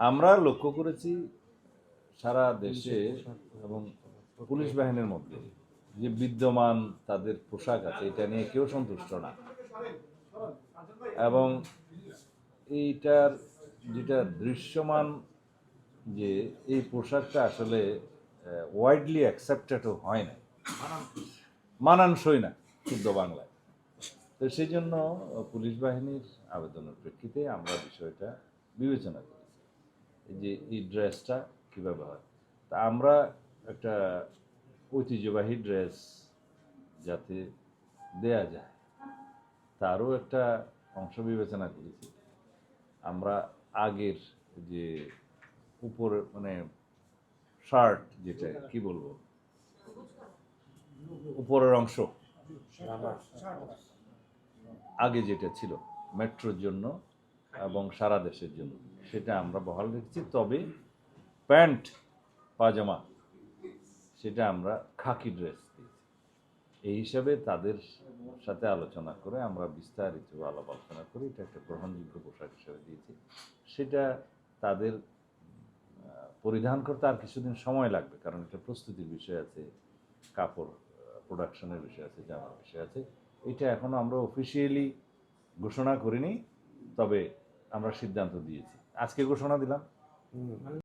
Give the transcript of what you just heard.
আমরা লক্ষ্য করেছি সারা দেশে এবং পুলিশ বাহিনীর মধ্যে যে বিদ্যমান তাদের পোশাক আছে এটা নিয়ে কেউ সন্তুষ্ট না, এবং এইটার যেটা দৃশ্যমান যে এই পোশাকটা আসলে ওয়াইডলি অ্যাকসেপ্টেডও হয় না, মানানসই না শুদ্ধ বাংলায়। তো সেই জন্য পুলিশ বাহিনীর আবেদনের প্রেক্ষিতে আমরা বিষয়টা বিবেচনা করেছি যে এই ড্রেসটা কীভাবে হয়। তা আমরা একটা ঐতিহ্যবাহী ড্রেস যাতে দেয়া যায় তারও একটা অংশ বিবেচনা করেছি। আমরা আগের যে উপরে মানে শার্ট, যেটা কি বলবো, উপরের অংশ আগে যেটা ছিল মেট্রোর জন্য এবং সারা দেশের জন্য, সেটা আমরা বহাল রেখেছি। তবে প্যান্ট পাজামা সেটা আমরা খাকি ড্রেস দিয়েছি। এই হিসাবে তাদের সাথে আলোচনা করে আমরা বিস্তারিত আলাপ আলোচনা করে এটা একটা গ্রহণযোগ্য পোশাক হিসেবে দিয়েছি। সেটা তাদের পরিধান করতে আর কিছুদিন সময় লাগবে, কারণ এটা প্রস্তুতির বিষয় আছে, কাপড় প্রোডাকশনের বিষয় আছে, জামার বিষয় আছে। এটা এখনো আমরা অফিসিয়ালি ঘোষণা করিনি, তবে আমরা সিদ্ধান্ত দিয়েছি, আজকে ঘোষণা দিলাম।